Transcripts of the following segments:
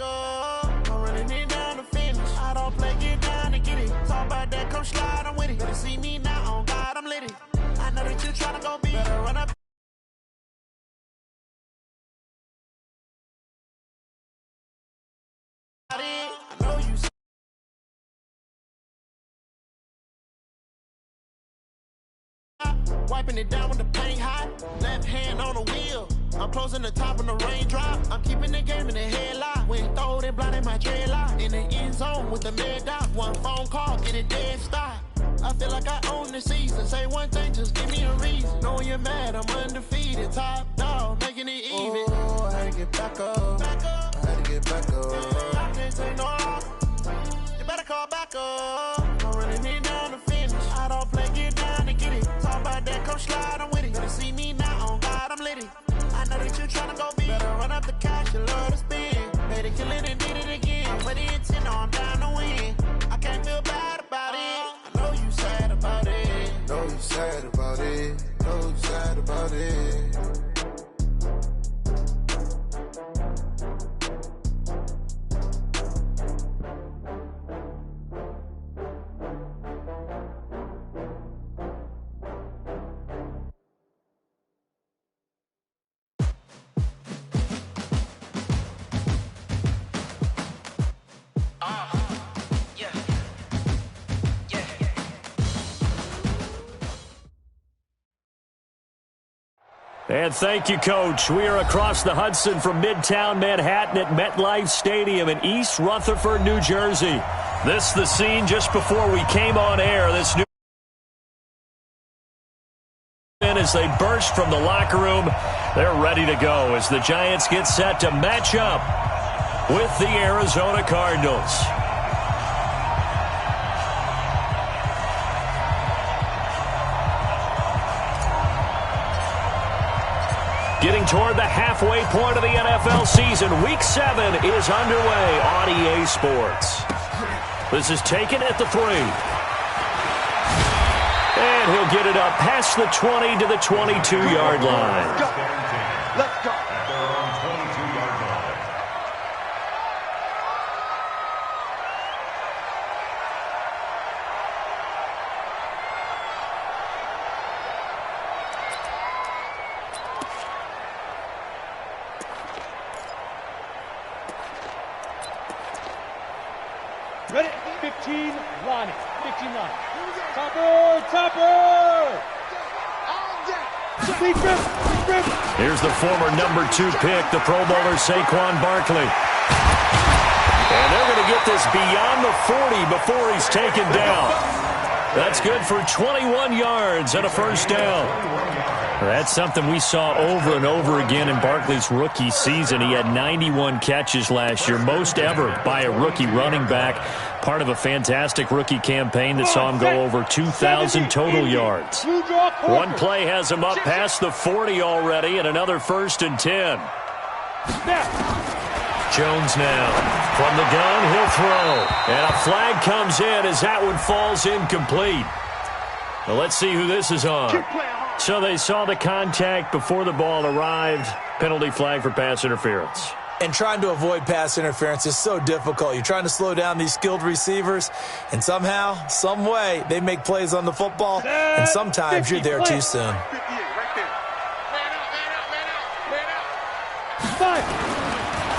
up. I'm running it down to finish. I don't play, get down to get it. Talk about that, come slide, I'm with it. Better see me now, on God, I'm lit it. I know that you tryna go be. Better run up. I know you. Wiping it down with the paint hot. Left hand on the wheel. I'm closing the top on the raindrop. I'm keeping the game in the headlock. When throwed and blinded my dreadlock. In the end zone with the mad dot. One phone call, get it dead stop. I feel like I own the season. Say one thing, just give me a reason. Knowing you're mad, I'm undefeated. Top dog, making it even. Oh, I had to get back up. I had to get back up. I can't say no. You better call back up. I'm running it down to finish. I don't play, get down to get it. Talk about that, come slide, I'm with it. Better see me now, on God, I'm lit it. I know that you tryna go be. Better run up the cash, you love to spend. Better kill it and did it again. But the intent, no, I'm down to win. I can't feel bad about it. I know you sad about it. Know you sad about it. Know you sad about it. And thank you, Coach. We are across the Hudson from Midtown Manhattan at MetLife Stadium in East Rutherford, New Jersey. This is the scene just before we came on air. This new as they burst from the locker room, they're ready to go as the Giants get set to match up with the Arizona Cardinals. Getting toward the halfway point of the NFL season, Week 7 is underway on EA Sports. This is taken at the 3. And he'll get it up past the 20 to the 22-yard line. Let's go. Ready? 15 line. 15 line. Topper! Here's the former number 2 pick, the Pro Bowler Saquon Barkley. And they're going to get this beyond the 40 before he's taken down. That's good for 21 yards and a first down. That's something we saw over and over again in Barkley's rookie season. He had 91 catches last year, most ever by a rookie running back. Part of a fantastic rookie campaign that saw him go over 2,000 total yards. One play has him up past the 40 already, and another 1st and 10. Jones now from the gun, he'll throw. And a flag comes in as that one falls incomplete. Well, let's see who this is on. So they saw the contact before the ball arrived. Penalty flag for pass interference. And trying to avoid pass interference is so difficult. You're trying to slow down these skilled receivers, and somehow, some way, they make plays on the football, and sometimes you're there too soon.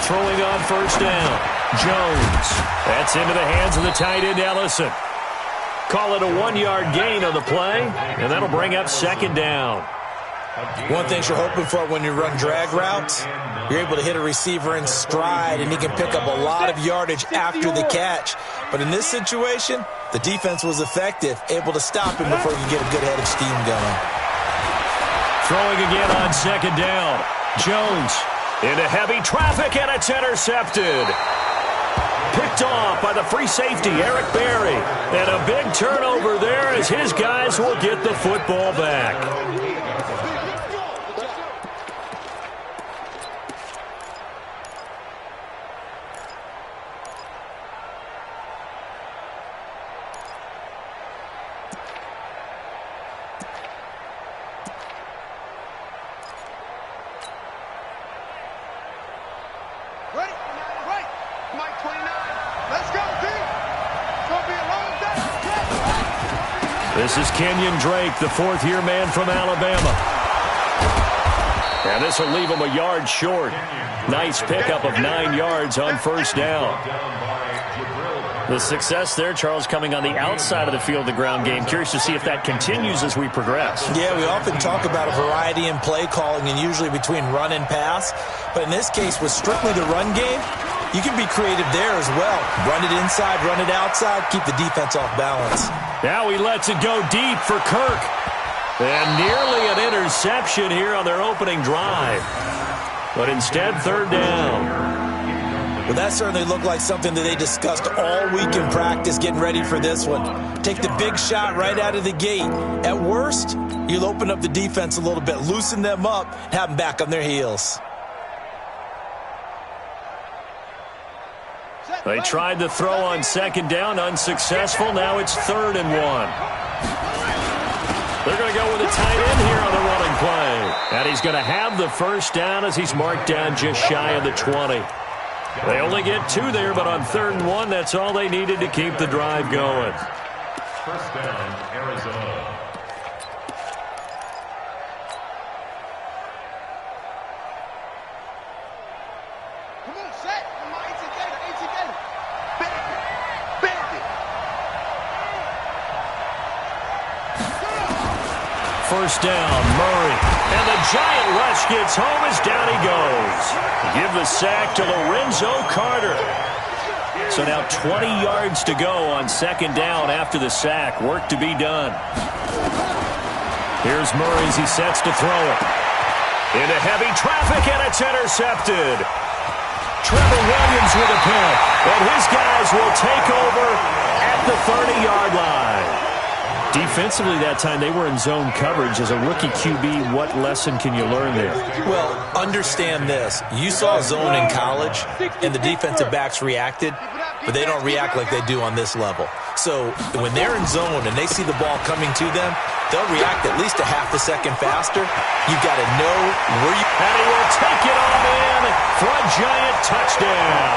Throwing on first down, Jones. That's into the hands of the tight end, Ellison. Call it a 1-yard gain on the play, and that'll bring up 2nd down. One thing you're hoping for when you run drag routes, you're able to hit a receiver in stride, and he can pick up a lot of yardage after the catch. But in this situation, the defense was effective, able to stop him before you get a good head of steam going. Throwing again on 2nd down. Jones into heavy traffic, and it's intercepted. Picked off by the free safety, Eric Berry. And a big turnover there as his guys will get the football back. This is Kenyon Drake, the fourth-year man from Alabama. And this will leave him a yard short. Nice pickup of 9 yards on first down. The success there, Charles, coming on the outside of the field, the ground game. Curious to see if that continues as we progress. Yeah, we often talk about a variety in play calling and usually between run and pass. But in this case, with strictly the run game, you can be creative there as well. Run it inside, run it outside, keep the defense off balance. Now he lets it go deep for Kirk. And nearly an interception here on their opening drive. But instead, third down. Well, that certainly looked like something that they discussed all week in practice getting ready for this one. Take the big shot right out of the gate. At worst, you'll open up the defense a little bit, loosen them up, and have them back on their heels. They tried to throw on second down, unsuccessful. Now it's 3rd and 1. They're going to go with a tight end here on the running play. And he's going to have the first down as he's marked down just shy of the 20. They only get 2 there, but on 3rd and 1, that's all they needed to keep the drive going. First down, Arizona. Come on, set. Come on, it's together. Bend it. First down, Murray. And the giant rush gets home as down he goes. Give the sack to Lorenzo Carter. So now 20 yards to go on second down after the sack. Work to be done. Here's Murray as he sets to throw it. Into heavy traffic, and it's intercepted. Trevor Williams with a pick. And his guys will take over at the 30-yard line. Defensively that time, they were in zone coverage. As a rookie QB, what lesson can you learn there? Well, understand this. You saw zone in college, and the defensive backs reacted, but they don't react like they do on this level. So when they're in zone and they see the ball coming to them, they'll react at least a half a second faster. You've got to know where you... And he will take it on in for a giant touchdown.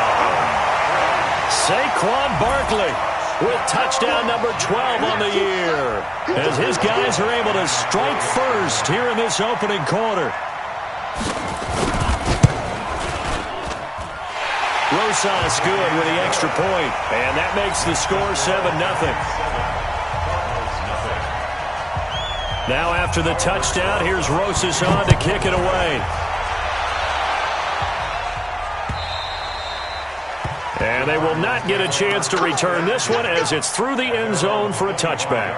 Saquon Barkley with touchdown number 12 on the year, as his guys are able to strike first here in this opening quarter. Rosas good with the extra point, and that makes the score 7-0. Now after the touchdown, here's Rosas on to kick it away. And they will not get a chance to return this one as it's through the end zone for a touchback.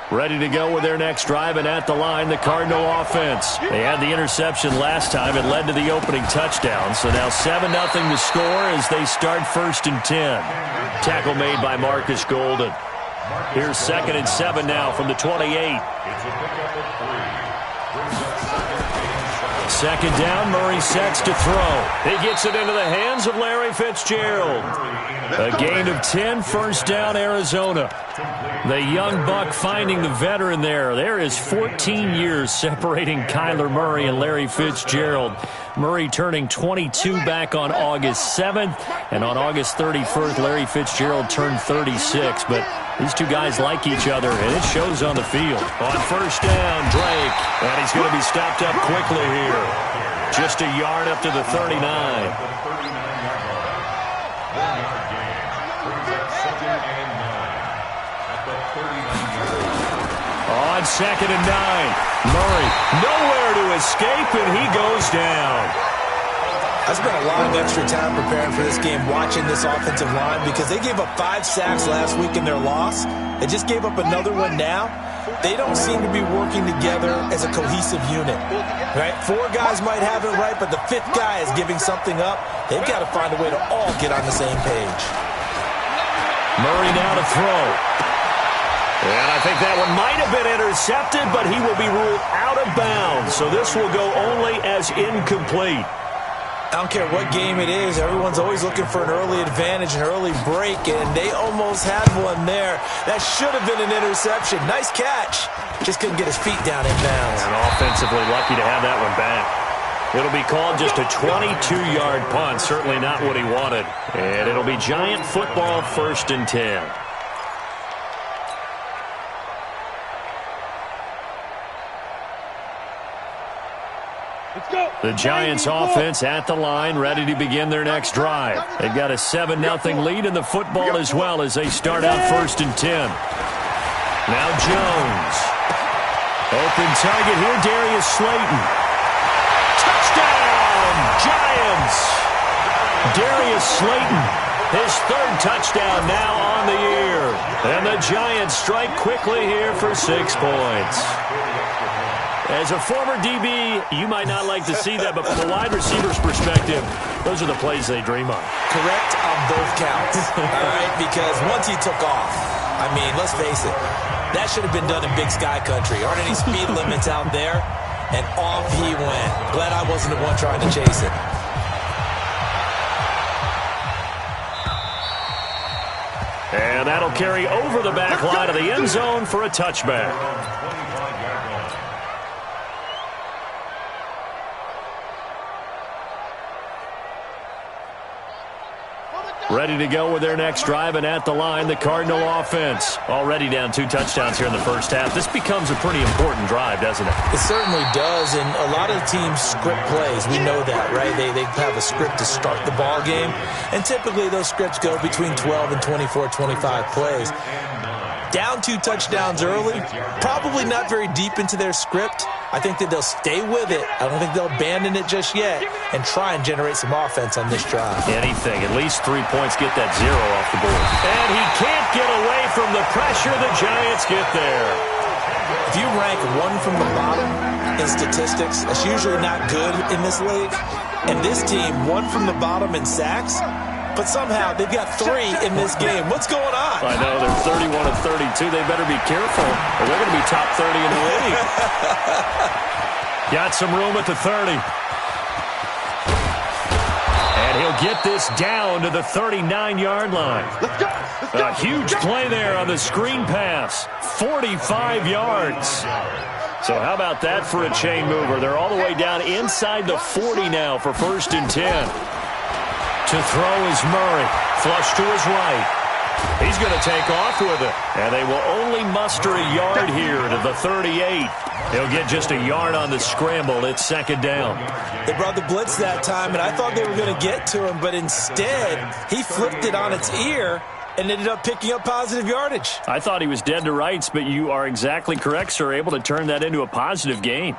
Ready to go with their next drive, and at the line, the Cardinal offense. They had the interception last time. It led to the opening touchdown. So now 7-0 to score as they start 1st and 10. Tackle made by Marcus Golden. Here's 2nd and 7 now from the 28. Second down, Murray sets to throw. He gets it into the hands of Larry Fitzgerald. A gain of 10, first down, Arizona. The young buck finding the veteran there. There is 14 years separating Kyler Murray and Larry Fitzgerald. Murray turning 22 back on August 7th, and on August 31st, Larry Fitzgerald turned 36. But these two guys like each other, and it shows on the field. On first down, Drake, and he's going to be stopped up quickly here. Just a yard up to the 39. On 2nd and 9, Murray nowhere to escape, and he goes down. I spent a lot of extra time preparing for this game, watching this offensive line, because they gave up 5 sacks last week in their loss. They just gave up another one now. They don't seem to be working together as a cohesive unit. Right? 4 guys might have it right, but the 5th guy is giving something up. They've got to find a way to all get on the same page. Murray now to throw. And I think that one might have been intercepted, but he will be ruled out of bounds. So this will go only as incomplete. I don't care what game it is. Everyone's always looking for an early advantage, an early break, and they almost had one there. That should have been an interception. Nice catch. Just couldn't get his feet down in bounds. And offensively lucky to have that one back. It'll be called just a 22-yard punt. Certainly not what he wanted. And it'll be Giant football, 1st and 10. The Giants offense at the line, ready to begin their next drive. They've got a 7-0 lead in the football as well as they start out 1st and 10. Now Jones. Open target here, Darius Slayton. Touchdown, Giants! Darius Slayton, his 3rd touchdown now on the year. And the Giants strike quickly here for 6 points. As a former DB, you might not like to see that, but from a wide receiver's perspective, those are the plays they dream of. Correct on both counts, all right? Because once he took off, I mean, let's face it, that should have been done in Big Sky Country. Aren't any speed limits out there? And off he went. Glad I wasn't the one trying to chase it. And that'll carry over the back line of the end zone for a touchback. Ready to go with their next drive, and at the line, the Cardinal offense. Already down 2 touchdowns here in the first half. This becomes a pretty important drive, doesn't it? It certainly does, and a lot of teams script plays. We know that, right? They have a script to start the ball game, and typically those scripts go between 12 and 24, 25 plays. Down 2 touchdowns early, probably not very deep into their script. I think that they'll stay with it. I don't think they'll abandon it just yet and try and generate some offense on this drive. Anything, at least 3 points, get that 0 off the board. And he can't get away from the pressure. The Giants get there. If you rank 1 from the bottom in statistics, that's usually not good in this league. And this team, 1 from the bottom in sacks, but somehow they've got 3 in this game. What's going on? I know, they're 31 and 32. They better be careful, or they're going to be top 30 in the league. Got some room at the 30. And he'll get this down to the 39-yard line. A huge play there on the screen pass. 45 yards. So how about that for a chain mover? They're all the way down inside the 40 now for 1st and 10. To throw is Murray. Flush to his right. He's going to take off with it. And they will only muster a yard here to the 38. They'll get just a yard on the scramble. It's 2nd down. They brought the blitz that time, and I thought they were going to get to him, but instead he flipped it on its ear and ended up picking up positive yardage. I thought he was dead to rights, but you are exactly correct, sir. Able to turn that into a positive gain.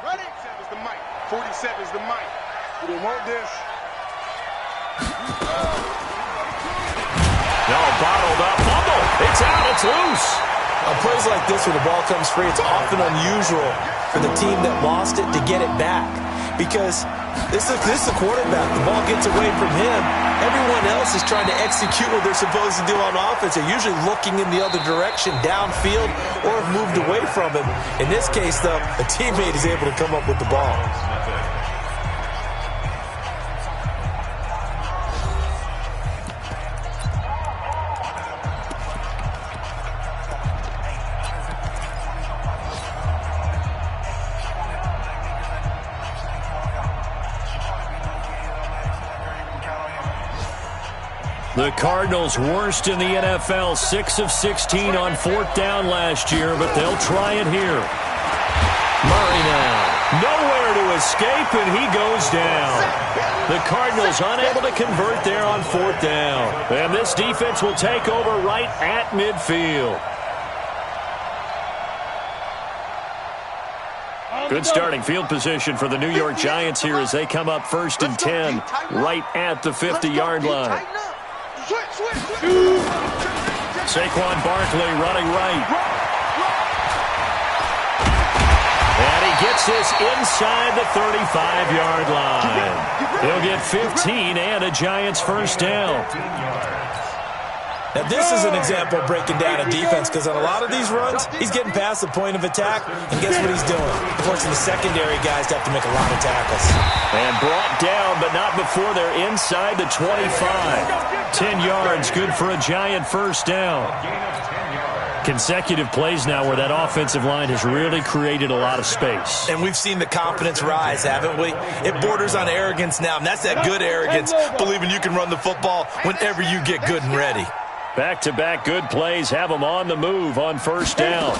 47 is the mic. 47 is the mic. We don't want this. No, bottled up. Fumble. It's out. It's loose. On plays like this where the ball comes free, it's often unusual for the team that lost it to get it back. Because this is a quarterback. The ball gets away from him. Everyone else is trying to execute what they're supposed to do on offense. They're usually looking in the other direction, downfield, or have moved away from him. In this case, though, a teammate is able to come up with the ball. The Cardinals worst in the NFL, 6 of 16 on 4th down last year, but they'll try it here. Murray now, nowhere to escape, and he goes down. The Cardinals unable to convert there on 4th down. And this defense will take over right at midfield. Good starting field position for the New York Giants here as they come up 1st and 10 right at the 50-yard line. Saquon Barkley running right. And he gets this inside the 35-yard line. He'll get 15 and a Giants 1st down. Now, this is an example of breaking down a defense because on a lot of these runs, he's getting past the point of attack, and guess what he's doing? Forcing the secondary guys to have to make a lot of tackles. And brought down, but not before they're inside the 25. 10 yards, good for a Giant 1st down. Consecutive plays now where that offensive line has really created a lot of space. And we've seen the confidence rise, haven't we? It borders on arrogance now, and that's that good arrogance, believing you can run the football whenever you get good and ready. Back-to-back good plays have them on the move on 1st down.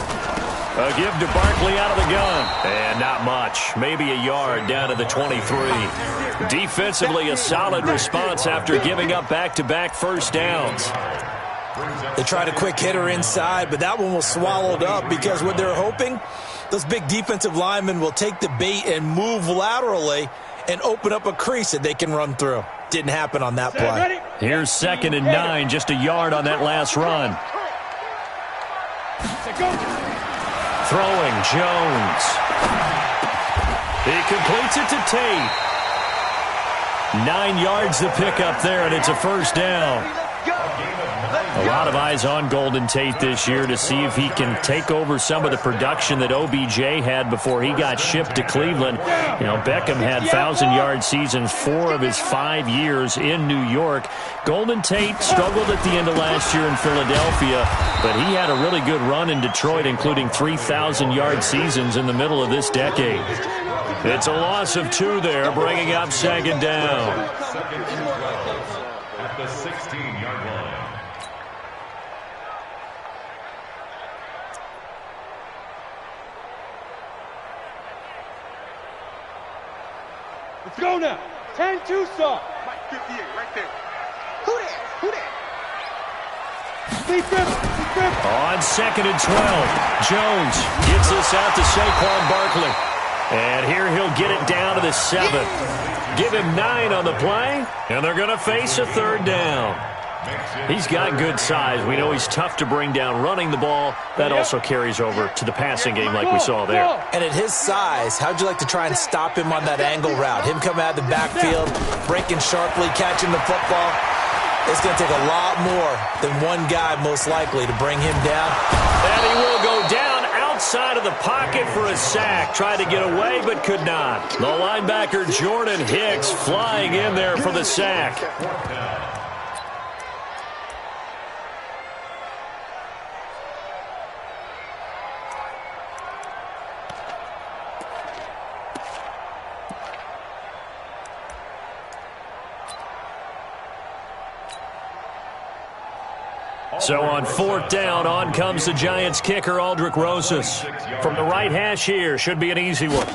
A give to Barkley out of the gun. And not much. Maybe a yard down to the 23. Defensively, a solid response after giving up back-to-back first downs. They tried a quick hitter inside, but that one was swallowed up because what they're hoping, those big defensive linemen will take the bait and move laterally and open up a crease that they can run through. Didn't happen on that play. Here's 2nd and 9, just a yard on that last run. Throwing, Jones. He completes it to Tate. 9 yards to pick up there, and it's a first down. A lot of eyes on Golden Tate this year to see if he can take over some of the production that OBJ had before he got shipped to Cleveland. You know, Beckham had 1,000-yard seasons 4 of his 5 years in New York. Golden Tate struggled at the end of last year in Philadelphia, but he had a really good run in Detroit, including 3,000-yard seasons in the middle of this decade. It's a loss of 2 there, bringing up 2nd down. At the 16-yard line. Let's go now. 10-2 stop. Mike 58, right there. Who that? Who that? On 2nd and 12, Jones gets this out to Saquon Barkley. And here he'll get it down to the 7. Give him 9 on the play, and they're going to face a 3rd down. He's got good size. We know he's tough to bring down running the ball. That also carries over to the passing game like we saw there. And at his size, how'd you like to try and stop him on that angle route? Him coming out of the backfield, breaking sharply, catching the football. It's going to take a lot more than one guy, most likely, to bring him down. And he will go down outside of the pocket for a sack. Tried to get away, but could not. The linebacker, Jordan Hicks, flying in there for the sack. So on 4th down, on comes the Giants kicker, Aldrick Rosas. From the right hash here, should be an easy one.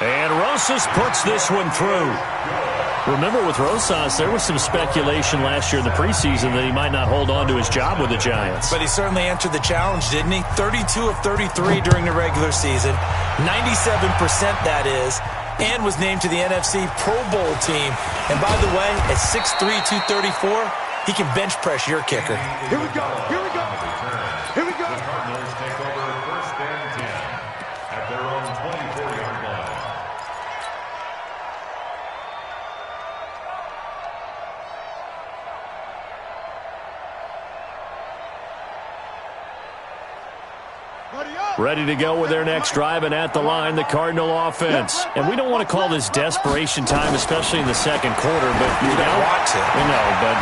And Rosas puts this one through. Remember with Rosas, there was some speculation last year in the preseason that he might not hold on to his job with the Giants. But he certainly answered the challenge, didn't he? 32 of 33 during the regular season. 97% that is. And was named to the NFC Pro Bowl team. And by the way, at 6'3", 234, he can bench press your kicker. Here we go. Here we go. Here we go. The Cardinals take over 1st and 10 at their own 24-yard line. Ready to go with their next drive, and at the line, the Cardinal offense. And we don't want to call this desperation time, especially in the 2nd quarter, but you're down. Watch it. No, but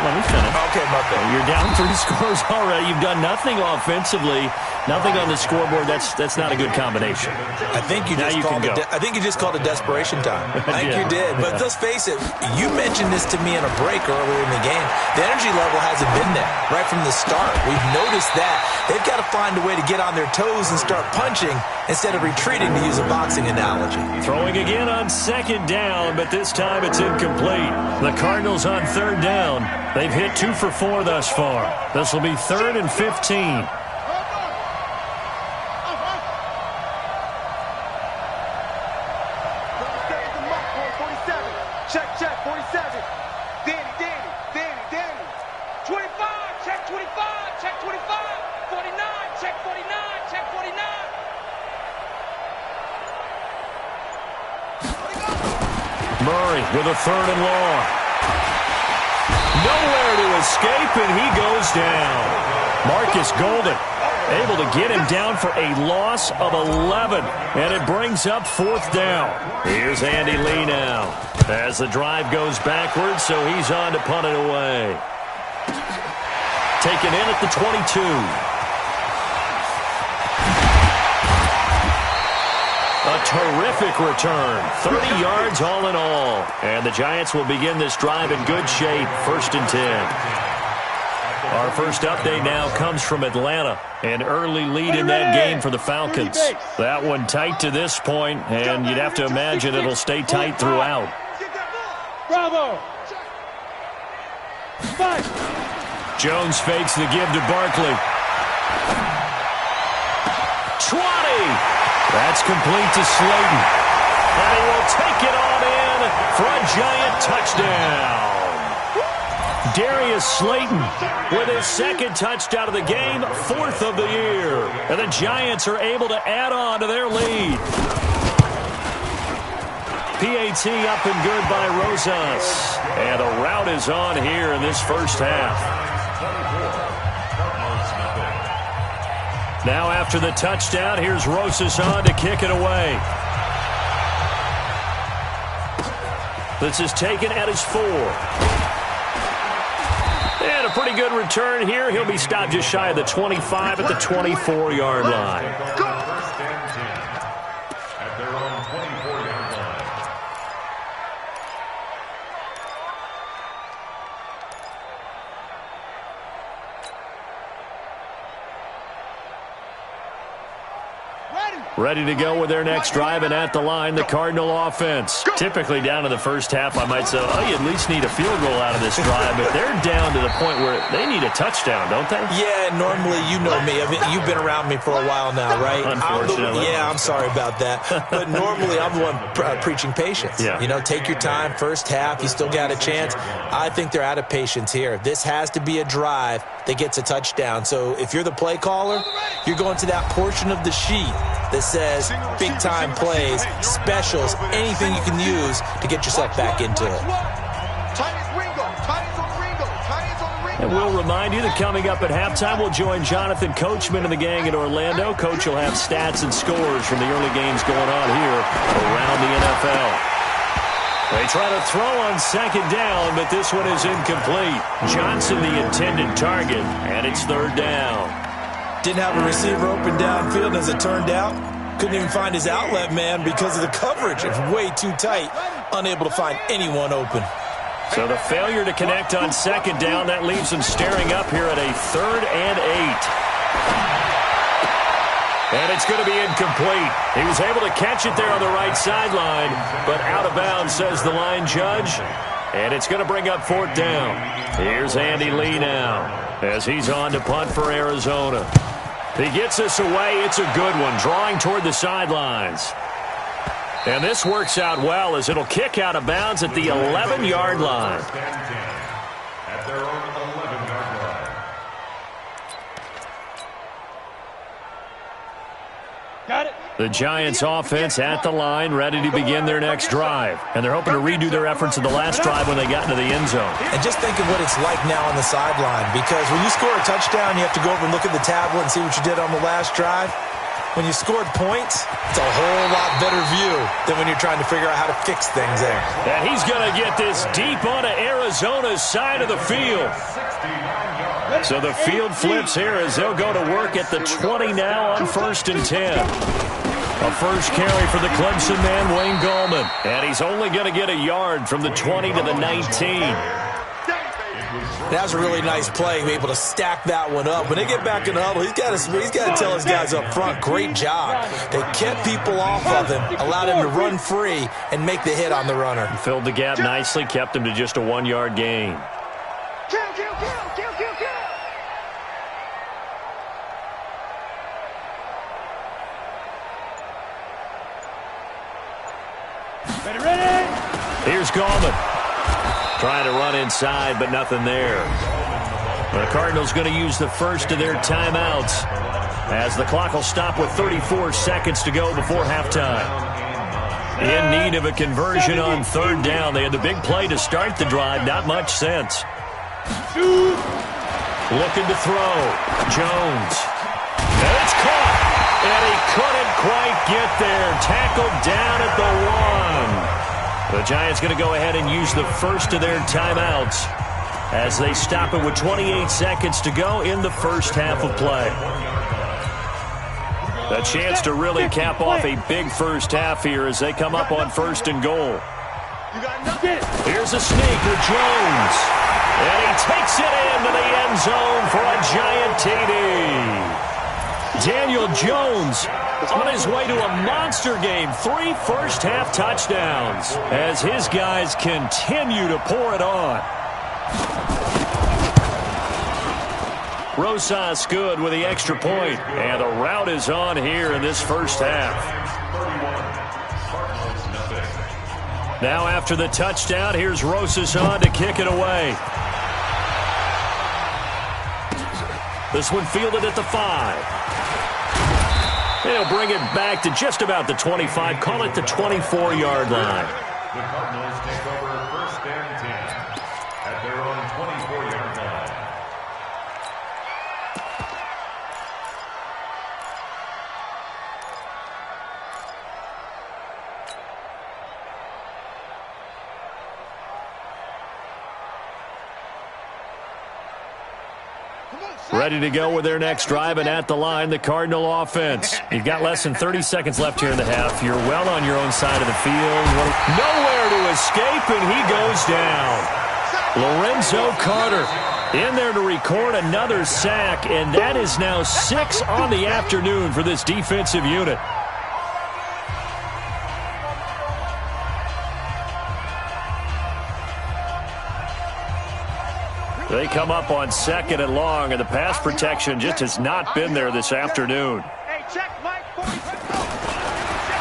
let me finish. Okay, my bad. You're down 3 scores already. You've done nothing offensively, nothing on the scoreboard. That's not a good combination. I think you just called it. I think you just called it desperation time. I think you did. But let's face it. You mentioned this to me in a break earlier in the game. The energy level hasn't been there right from the start. We've noticed that. They've got to find a way to get on their toes and start punching instead of retreating, to use a boxing analogy. Throwing again on 2nd down, but this time it's incomplete. The Cardinals on 3rd down. They've hit 2 for 4 thus far. This will be 3rd and 15. Check, 47. Danny. 25, check 25, check 25. 49, check 49, check 49. Murray with a 3rd and long. Nowhere to escape, and he goes down. Marcus Golden able to get him down for a loss of 11, and it brings up 4th down. Here's Andy Lee now as the drive goes backwards, so he's on to punt it away. Taken in at the 22. A terrific return. 30 yards all in all. And the Giants will begin this drive in good shape. 1st and 10. Our first update now comes from Atlanta. An early lead in that game for the Falcons. That one tight to this point, and you'd have to imagine it'll stay tight throughout. Bravo. Jones fakes the give to Barkley. 20. That's complete to Slayton. And he will take it on in for a Giant touchdown. Darius Slayton with his second touchdown of the game, 4th of the year. And the Giants are able to add on to their lead. PAT up and good by Rosas. And a rout is on here in this first half. Now after the touchdown, here's Rosas on to kick it away. This is taken at his 4. And a pretty good return here. He'll be stopped just shy of the 25 at the 24-yard line. First and 10 at their own 24-yard line. Ready to go with their next drive, and at the line, the Cardinal offense. Typically down in the first half, I might say, oh, you at least need a field goal out of this drive, but they're down to the point where they need a touchdown, don't they? Yeah, normally, you know me. I mean, you've been around me for a while now, right? Unfortunately. I'm sorry about that. But normally, I'm the one preaching patience. Yeah. You know, take your time. First half, you still got a chance. I think they're out of patience here. This has to be a drive that gets a touchdown. So if you're the play caller, you're going to that portion of the sheet that says big-time plays, specials, anything you can use to get yourself back into it. And we'll remind you that coming up at halftime, we'll join Jonathan Coachman and the gang in Orlando. Coach will have stats and scores from the early games going on here around the NFL. They try to throw on second down, but this one is incomplete. Johnson the intended target, and it's third down. Didn't have a receiver open downfield, as it turned out. Couldn't even find his outlet man because of the coverage. It's way too tight. Unable to find anyone open. So the failure to connect on second down, that leaves him staring up here at a 3rd and 8. And it's going to be incomplete. He was able to catch it there on the right sideline, but out of bounds, says the line judge. And it's going to bring up 4th down. Here's Andy Lee now as he's on to punt for Arizona. He gets this away. It's a good one, drawing toward the sidelines. And this works out well as it'll kick out of bounds at the 11-yard line. First and 10 at their own 11-yard line. Got it. The Giants offense at the line, ready to begin their next drive. And they're hoping to redo their efforts of the last drive when they got into the end zone. And just think of what it's like now on the sideline, because when you score a touchdown, you have to go over and look at the tablet and see what you did on the last drive. When you scored points, it's a whole lot better view than when you're trying to figure out how to fix things there. And he's going to get this deep onto Arizona's side of the field. So the field flips here as they'll go to work at the 20 now on 1st and 10. A first carry for the Clemson man, Wayne Gallman. And he's only going to get a yard from the 20 to the 19. That was a really nice play, be able to stack that one up. When they get back in the huddle, he's got to tell his guys up front, great job. They kept people off of him, allowed him to run free and make the hit on the runner. Filled the gap nicely, kept him to just a 1-yard gain. Ready. Here's Gallman. Trying to run inside, but nothing there. The Cardinals going to use the first of their timeouts as the clock will stop with 34 seconds to go before halftime. In need of a conversion on 3rd down. They had the big play to start the drive. Not much sense. Looking to throw. Jones. And it's caught. And he couldn't quite get there. Tackled down at the 1. The Giants going to go ahead and use the first of their timeouts as they stop it with 28 seconds to go in the first half of play. A chance to really cap off a big first half here as they come up on 1st and goal. Here's a sneak with Jones. And he takes it into the end zone for a giant TD. Daniel Jones on his way to a monster game. 3 first-half touchdowns as his guys continue to pour it on. Rosas good with the extra point, and the route is on here in this first half. Now after the touchdown, here's Rosas on to kick it away. This one fielded at the 5. They'll bring it back to just about the 25. Call it the 24-yard line. The Cardinals take over first and 10 at their own 24-yard line. Ready to go with their next drive, and at the line, the Cardinal offense. You've got less than 30 seconds left here in the half. You're well on your own side of the field. Nowhere to escape, and he goes down. Lorenzo Carter in there to record another sack, and that is now 6 on the afternoon for this defensive unit. They come up on 2nd and long, and the pass protection just has not been there this afternoon.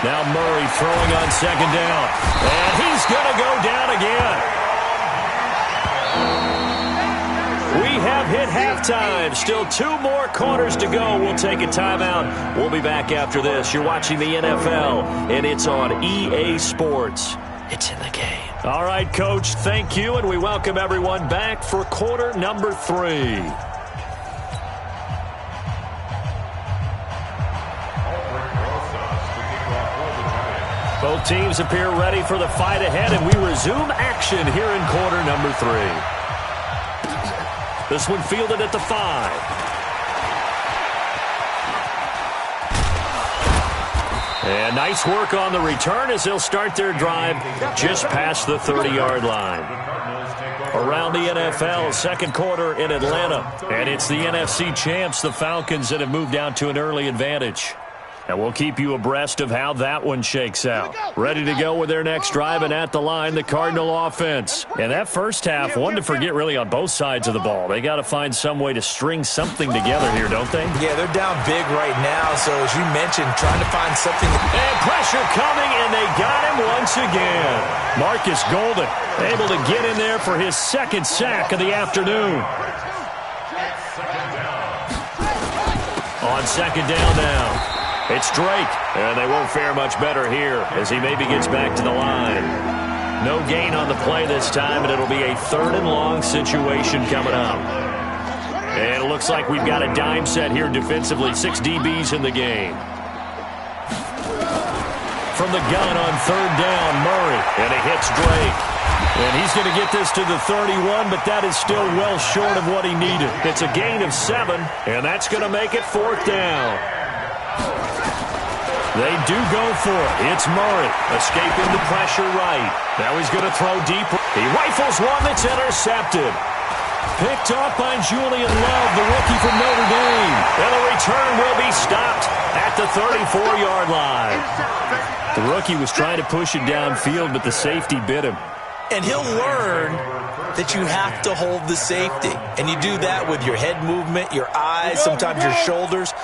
Now Murray throwing on 2nd down, and he's going to go down again. We have hit halftime. Still 2 more quarters to go. We'll take a timeout. We'll be back after this. You're watching the NFL, and it's on EA Sports. It's in the game. All right, Coach, thank you, and we welcome everyone back for quarter number 3. Both teams appear ready for the fight ahead, and we resume action here in quarter number 3. This one fielded at the 5. And nice work on the return as they'll start their drive just past the 30-yard line. Around the NFL, second quarter in Atlanta. And it's the NFC champs, the Falcons, that have moved out to an early advantage. And we'll keep you abreast of how that one shakes out. Ready to go with their next drive, and at the line, the Cardinal offense. And that first half, one to forget really on both sides of the ball. They got to find some way to string something together here, don't they? Yeah, they're down big right now, so as you mentioned, trying to find something. And pressure coming, and they got him once again. Marcus Golden able to get in there for his 2nd sack of the afternoon. On 2nd down now. It's Drake, and they won't fare much better here as he maybe gets back to the line. No gain on the play this time, and it'll be a 3rd and long situation coming up. And it looks like we've got a dime set here defensively. 6 DBs in the game. From the gun on 3rd down, Murray, and he hits Drake. And he's going to get this to the 31, but that is still well short of what he needed. It's a gain of 7, and that's going to make it 4th down. They do go for it. It's Murray escaping the pressure right. Now he's going to throw deep. He rifles one that's intercepted. Picked off by Julian Love, the rookie from Notre Dame. And the return will be stopped at the 34-yard line. The rookie was trying to push it downfield, but the safety bit him. And he'll learn that you have to hold the safety. And you do that with your head movement, your eyes, sometimes your shoulders.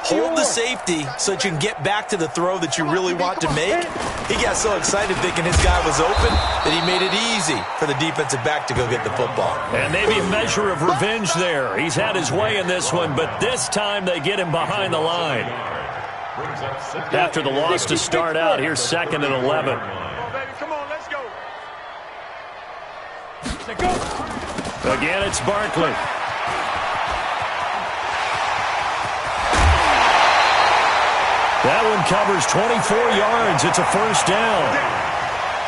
Hold the safety so that you can get back to the throw that you really want to make. He got so excited thinking his guy was open that he made it easy for the defensive back to go get the football. And maybe a measure of revenge there. He's had his way in this one, but this time they get him behind the line. After the loss to start out, here's 2nd and 11. Again, it's Barkley. That one covers 24 yards. It's a 1st down.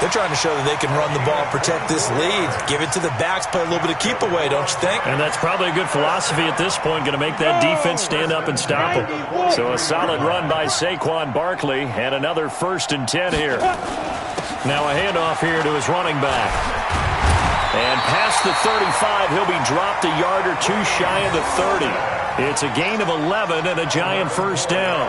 They're trying to show that they can run the ball, protect this lead, give it to the backs, play a little bit of keep away, don't you think? And that's probably a good philosophy at this point, going to make that defense stand up and stop them. So a solid run by Saquon Barkley, and another 1st and 10 here. Now a handoff here to his running back. And past the 35, he'll be dropped a yard or two shy of the 30. It's a gain of 11 and a giant first down.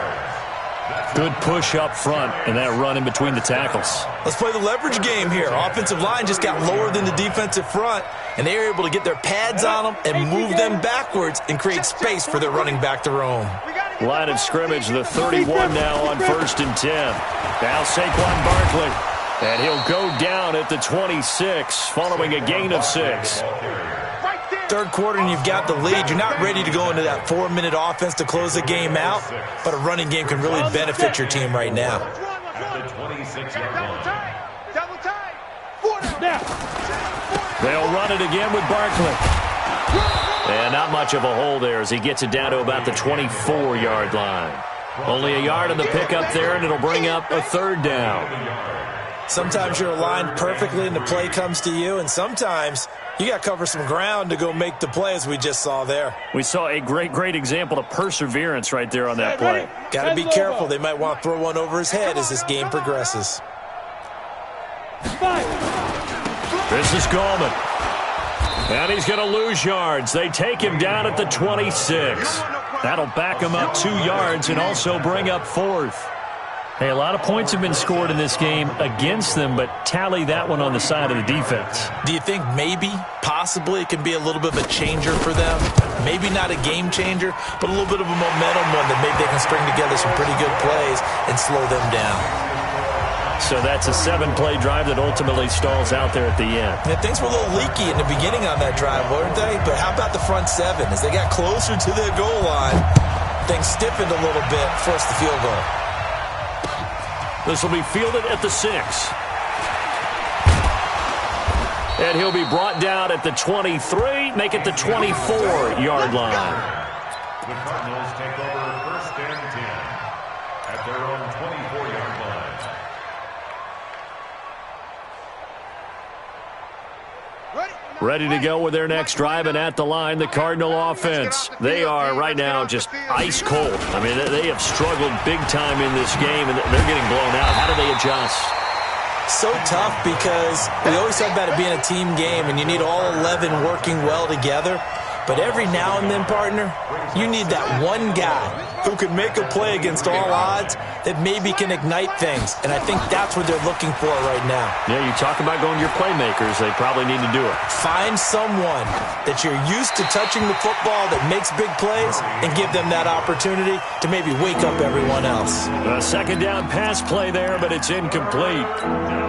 Good push up front and that run in between the tackles. Let's play the leverage game here. Offensive line just got lower than the defensive front, and they were able to get their pads on them and move them backwards and create space for their running back to roam. Line of scrimmage, the 31 now on 1st and 10. Now Saquon Barkley. And he'll go down at the 26 following a gain of 6. Third quarter and you've got the lead. You're not ready to go into that 4-minute offense to close the game out, but a running game can really benefit your team right now. They'll run it again with Barkley. And not much of a hole there as he gets it down to about the 24-yard line. Only a yard on the pickup there, and it'll bring up a third down. Sometimes you're aligned perfectly and the play comes to you, and sometimes you got to cover some ground to go make the play, as we just saw there. We saw a great example of perseverance right there on that play. Got to be careful. They might want to throw one over his head as this game progresses. This is Gallman. And he's going to lose yards. They take him down at the 26. That'll back him up 2 yards and also bring up 4th. Hey, a lot of points have been scored in this game against them, but tally that one on the side of the defense. Do you think maybe, possibly, it can be a little bit of a changer for them? Maybe not a game changer, but a little bit of a momentum one that maybe they can string together some pretty good plays and slow them down. So that's a 7-play drive that ultimately stalls out there at the end. Yeah, things were a little leaky in the beginning on that drive, weren't they? But how about the front 7? As they got closer to the goal line, things stiffened a little bit, forced the field goal. This will be fielded at the 6. And he'll be brought down at the 23, make it the 24-yard line. The Cardinals take over 1st and 10 at their own 24-yard line. Ready to go with their next drive, and at the line, the Cardinal offense. They are right now just ice cold. I mean, they have struggled big time in this game, and they're getting blown out. How do they adjust? So tough because we always talk about it being a team game, and you need all 11 working well together. But every now and then, partner, you need that one guy who can make a play against all odds that maybe can ignite things. And I think that's what they're looking for right now. Yeah, you talk about going to your playmakers. They probably need to do it. Find someone that you're used to touching the football that makes big plays and give them that opportunity to maybe wake up everyone else. A 2nd down pass play there, but it's incomplete.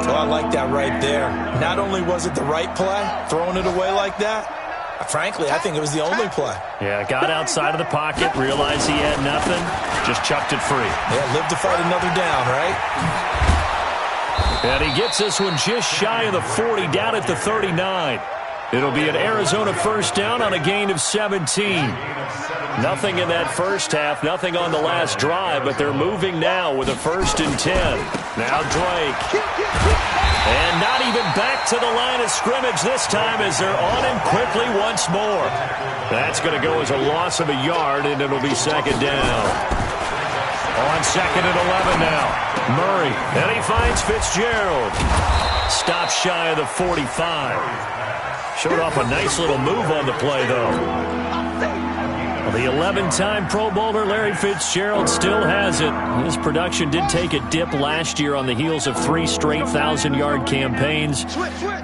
Oh, I like that right there. Not only was it the right play, throwing it away like that, frankly, I think it was the only play. Yeah, got outside of the pocket, realized he had nothing, just chucked it free. Yeah, live to fight another down, right? And he gets this one just shy of the 40, down at the 39. It'll be an Arizona first down on a gain of 17. Nothing in that first half, nothing on the last drive, but they're moving now with a 1st and 10. Now Drake. And not even back to the line of scrimmage this time as they're on him quickly once more. That's going to go as a loss of a yard, and it'll be 2nd down. On 2nd and 11 now. Murray, and he finds Fitzgerald. Stops shy of the 45. Showed off a nice little move on the play, though. Well, the 11-time Pro Bowler Larry Fitzgerald still has it. His production did take a dip last year on the heels of 3 straight 1,000-yard campaigns.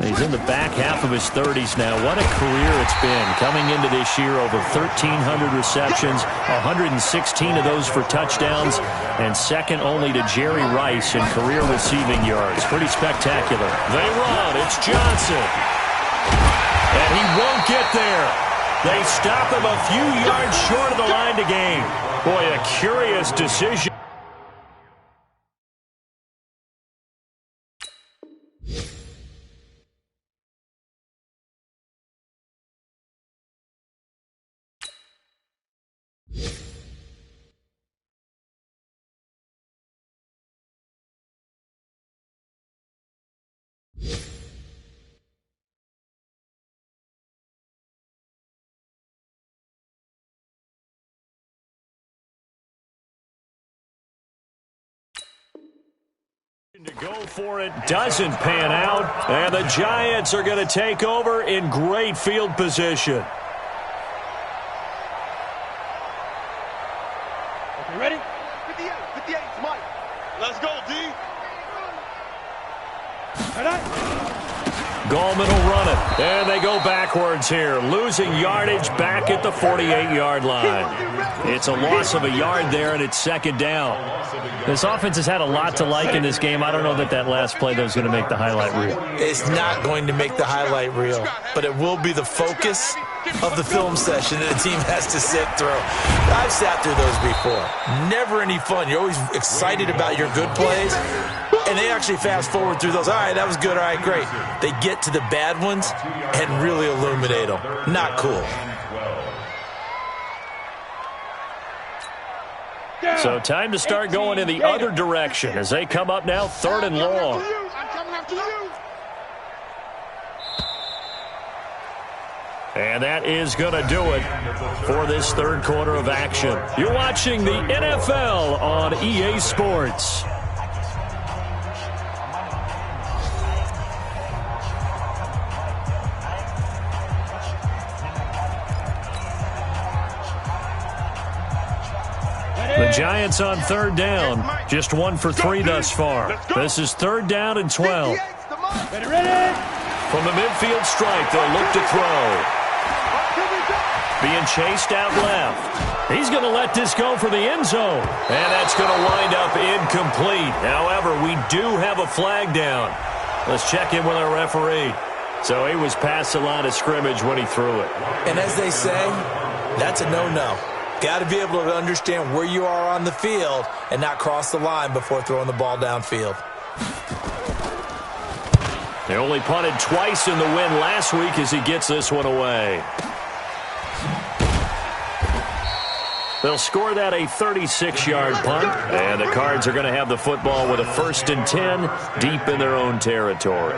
He's in the back half of his 30s now. What a career it's been. Coming into this year, over 1,300 receptions, 116 of those for touchdowns, and second only to Jerry Rice in career receiving yards. Pretty spectacular. They run. It's Johnson. And he won't get there. They stop him a few yards short of the line to gain. Boy, a curious decision. To go for it doesn't pan out, and the Giants are going to take over in great field position. Okay, ready? 58, Mike. Let's go, D. Gallman will run it, and they go backwards here, losing yardage back at the 48-yard line. It's a loss of a yard there, and it's second down. This offense has had a lot to like in this game. I don't know that that last play, though, is going to make the highlight reel. It's not going to make the highlight reel, but it will be the focus of the film session that the team has to sit through. I've sat through those before. Never any fun. You're always excited about your good plays, and they actually fast forward through those. All right, that was good. All right, great. They get to the bad ones and really illuminate them. Not cool. So time to start going in the other direction as they come up now, 3rd and long. And that is going to do it for this third quarter of action. You're watching the NFL on EA Sports. The Giants on 3rd down, just 1 for 3 thus far. This is 3rd down and 12. From the midfield stripe, they'll look to throw. Being chased out left. He's going to let this go for the end zone. And that's going to wind up incomplete. However, we do have a flag down. Let's check in with our referee. So he was past the line of scrimmage when he threw it. And as they say, that's a no-no. Got to be able to understand where you are on the field and not cross the line before throwing the ball downfield. They only punted twice in the win last week as he gets this one away. They'll score that a 36-yard punt, and the Cards are going to have the football with a 1st and 10 deep in their own territory.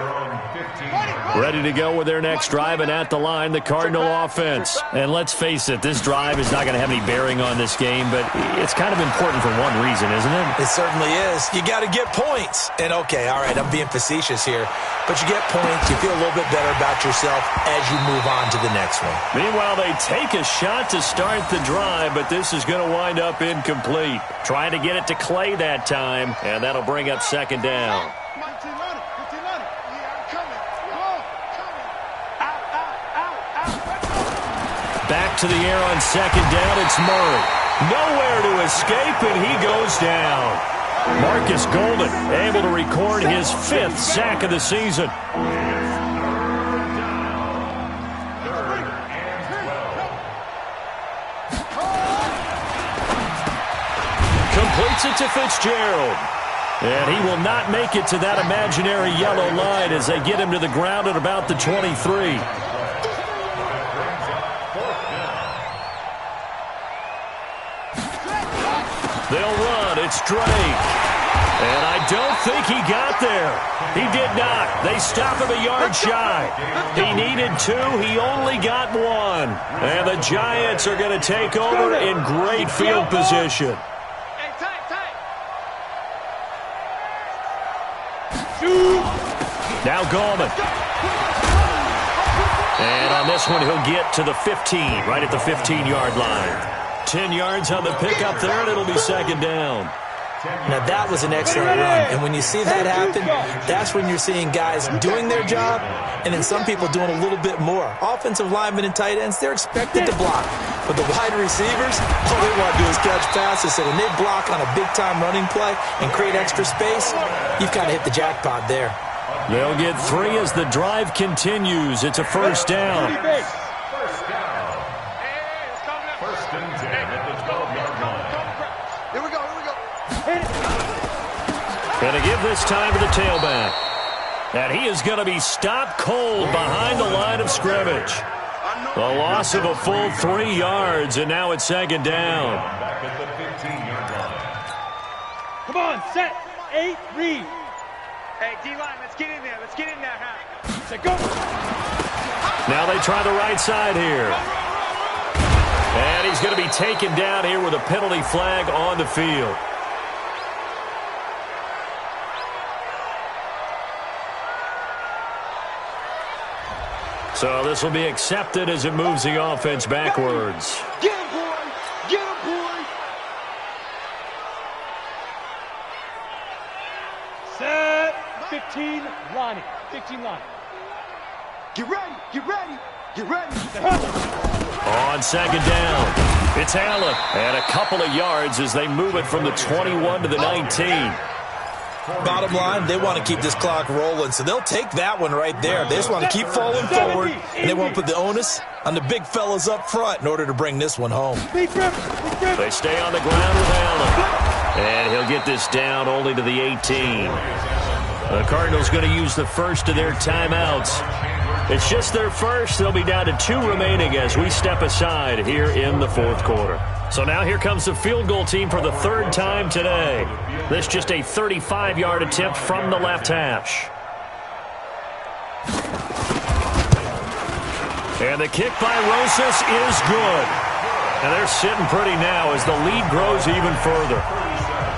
Ready to go with their next drive, and at the line, the Cardinal offense. And let's face it, this drive is not going to have any bearing on this game, but it's kind of important for one reason, isn't it? It certainly is. You got to get points. And, okay, all right, I'm being facetious here, but you get points, you feel a little bit better about yourself as you move on to the next one. Meanwhile, they take a shot to start the drive, but this is going to wind up incomplete. Trying to get it to Clay that time, and that'll bring up 2nd down. Back to the air on 2nd down, it's Murray. Nowhere to escape, and he goes down. Marcus Golden able to record his 5th sack of the season. Completes it to Fitzgerald. And he will not make it to that imaginary yellow line as they get him to the ground at about the 23. They'll run. It's Drake. And I don't think he got there. He did not. They stop him a yard shy. He needed 2. He only got 1. And the Giants are going to take over in great field position. Now Gallman. And on this one, he'll get to the 15, right at the 15-yard line. 10 yards on the pickup there, and it'll be 2nd down. Now, that was an excellent run. And when you see that happen, that's when you're seeing guys doing their job and then some people doing a little bit more. Offensive linemen and tight ends, they're expected to block. But the wide receivers, all they want to do is catch passes. So when they block on a big-time running play and create extra space, you've kind of hit the jackpot there. They'll get 3 as the drive continues. It's a 1st down. Going to give this time to the tailback. And he is going to be stopped cold behind the line of scrimmage. A loss of a full 3 yards, and now it's 2nd down. Come on, set, 8, read. Hey, D-line, let's get in there. Let's get in there, huh? Set, go. Now they try the right side here. And he's going to be taken down here with a penalty flag on the field. So this will be accepted as it moves the offense backwards. Get him, boy! Get him, boy! Set. 15 line. 15 line. Get ready! Get ready! Get ready! On second down, it's Allen. And a couple of yards as they move it from the 21 to the 19. Bottom line, they want to keep this clock rolling, so they'll take that one right there. They just want to keep falling forward, and they want to put the onus on the big fellas up front in order to bring this one home. They stay on the ground with Allen. And he'll get this down only to the 18. The Cardinals going to use the first of their timeouts. It's just their first. They'll be down to 2 remaining as we step aside here in the fourth quarter. So now here comes the field goal team for the 3rd time today. This just a 35-yard attempt from the left hash. And the kick by Rosas is good. And they're sitting pretty now as the lead grows even further.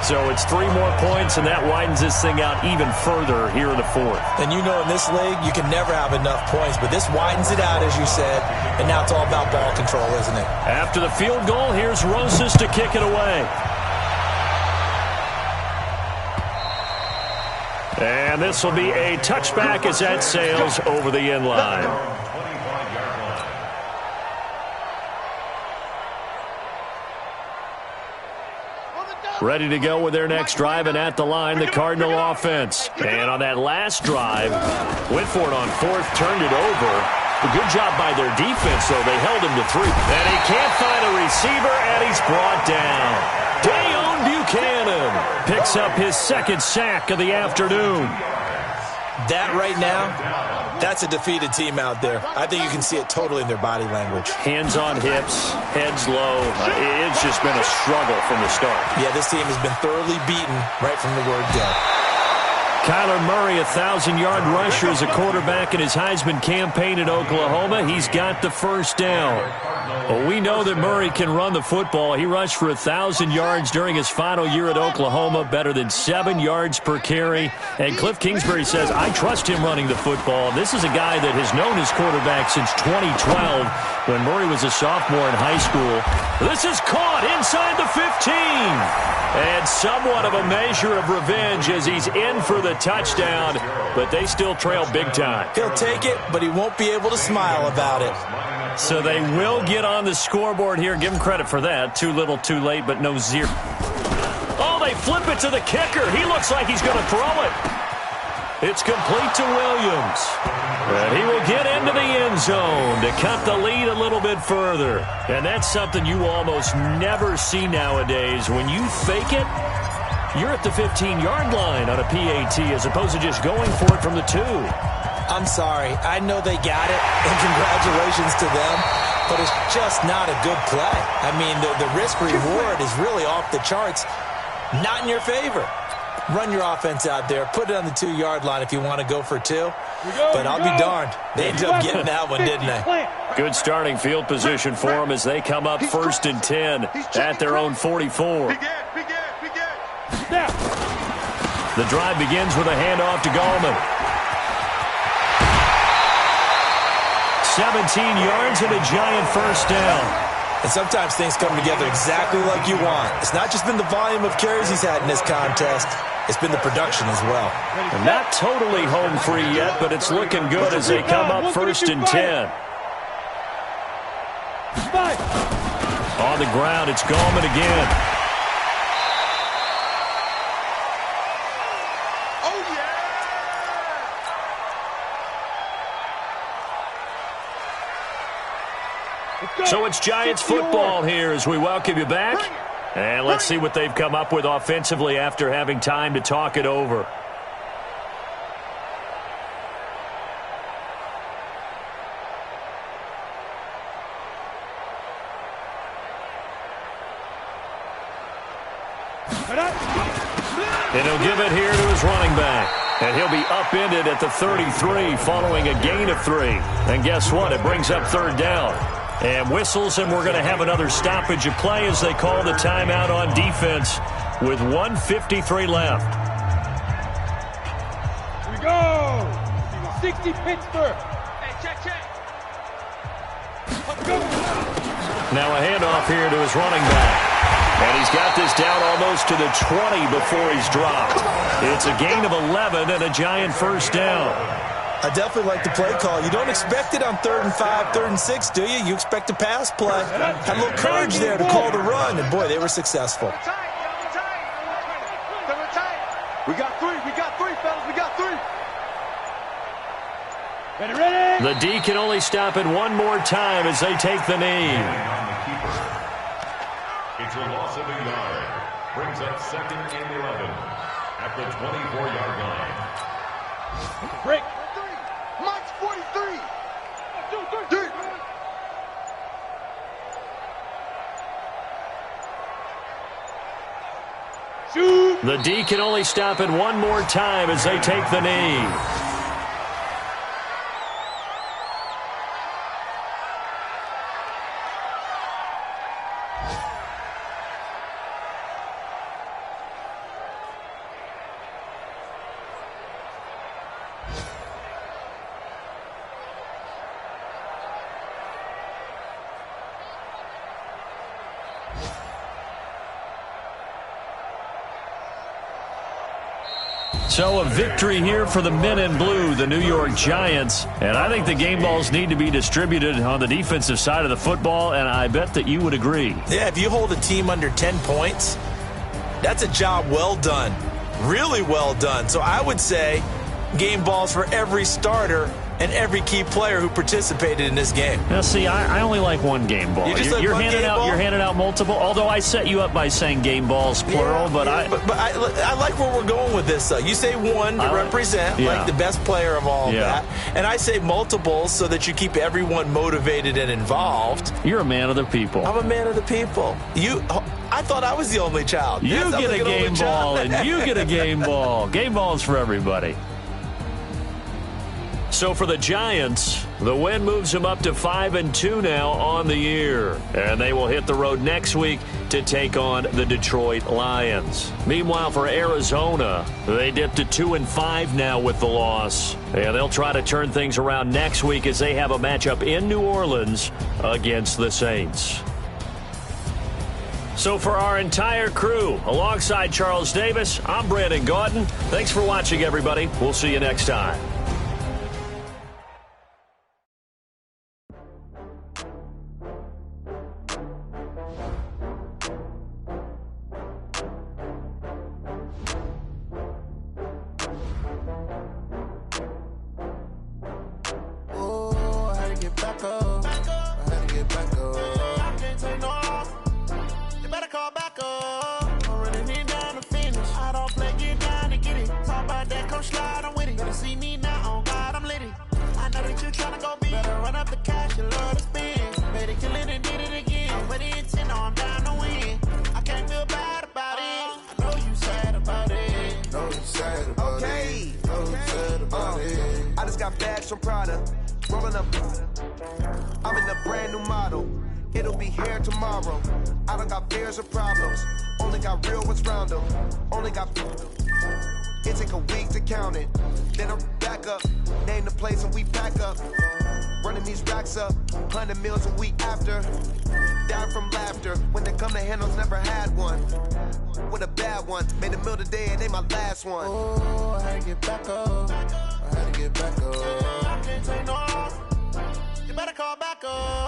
So it's 3 more points, and that widens this thing out even further here in the 4th. And you know in this league, you can never have enough points, but this widens it out, as you said, and now it's all about ball control, isn't it? After the field goal, here's Rosas to kick it away. And this will be a touchback as that sails over the end line. Ready to go with their next drive, and at the line, the Cardinal offense. And on that last drive, went for it on 4th, turned it over. A good job by their defense, though. They held him to 3. And he can't find a receiver, and he's brought down. Dayon Buchanan picks up his 2nd sack of the afternoon. That right now, that's a defeated team out there. I think you can see it totally in their body language. Hands on hips, heads low. It's just been a struggle from the start. Yeah, this team has been thoroughly beaten right from the word go. Kyler Murray, a 1,000-yard rusher as a quarterback in his Heisman campaign at Oklahoma. He's got the first down. Well, we know that Murray can run the football. He rushed for 1,000 yards during his final year at Oklahoma, better than 7 yards per carry. And Cliff Kingsbury says, I trust him running the football. This is a guy that has known his quarterback since 2012 when Murray was a sophomore in high school. This is caught inside the 15. And somewhat of a measure of revenge as he's in for the touchdown, but they still trail big time. He'll take it, but he won't be able to smile about it. So they will get on the scoreboard here. Give him credit for that. Too little, too late, but no zero. Oh, they flip it to the kicker. He looks like he's going to throw it. It's complete to Williams. And he will get into the end zone to cut the lead a little bit further. And that's something you almost never see nowadays. When you fake it, you're at the 15-yard line on a PAT as opposed to just going for it from the 2. I'm sorry. I know they got it, and congratulations to them, but it's just not a good play. I mean, the risk-reward is really off the charts, not in your favor. Run your offense out there. Put it on the 2-yard line if you want to go for 2. But I'll be darned. They ended up getting that one, didn't they? Good starting field position for them as they come up 1st and 10 at their own 44. The drive begins with a handoff to Gallman. 17 yards and a giant first down. And sometimes things come together exactly like you want. It's not just been the volume of carries he's had in this contest. It's been the production as well. And not totally home free yet, but it's looking good as they come up 1st and 10. On the ground, it's Gallman again. So it's Giants football here as we welcome you back. And let's see what they've come up with offensively after having time to talk it over. And he'll give it here to his running back. And he'll be upended at the 33 following a gain of 3. And guess what? It brings up 3rd down. And whistles, and we're going to have another stoppage of play as they call the timeout on defense with 1:53 left. Here we go. 60 Pittsburgh. Hey, check. Now a handoff here to his running back. And he's got this down almost to the 20 before he's dropped. It's a gain of 11 and a Giant first down. I definitely like the play call. You don't expect it on 3rd and 5, 3rd and 6, do you? You expect a pass play. Had a little courage there to call the run, and boy, they were successful. We got three, fellas. We got three. Ready? The D can only stop it one more time as they take the knee. It's a loss of a yard. Brings up 2nd and 11 at the 24-yard line. Break. March 43. 2, 3. Shoot. The D can only stop it one more time as they take the knee. So a victory here for the men in blue, the New York Giants. And I think the game balls need to be distributed on the defensive side of the football, and I bet that you would agree. Yeah, if you hold a team under 10 points, that's a job well done. Really well done. So I would say game balls for every starter and every key player who participated in this game. Now, see, I only like one game ball. You're handing out multiple, although I set you up by saying game balls, plural. But I like where we're going with this, though. You say one to represent, like the best player of all of that. And I say multiples so that you keep everyone motivated and involved. You're a man of the people. I'm a man of the people. I thought I was the only child. You get a game ball, and you get a game ball. Game balls for everybody. So for the Giants, the win moves them up to 5-2 now on the year. And they will hit the road next week to take on the Detroit Lions. Meanwhile, for Arizona, they dipped to 2-5 now with the loss. And they'll try to turn things around next week as they have a matchup in New Orleans against the Saints. So for our entire crew, alongside Charles Davis, I'm Brandon Gaudin. Thanks for watching, everybody. We'll see you next time. I'm in a brand new model. It'll be here tomorrow. I don't got fears or problems. Only got real ones round them. Only got. It take a week to count it. Then I'm back up. Name the place and we pack up. Running these racks up. 100 meals a week after. Down from laughter. When they come to handles, never had one. With a bad one. Made a meal today and they my last one. Oh, I had to get back up. I had to get back up. I can't take no off. You better call back up.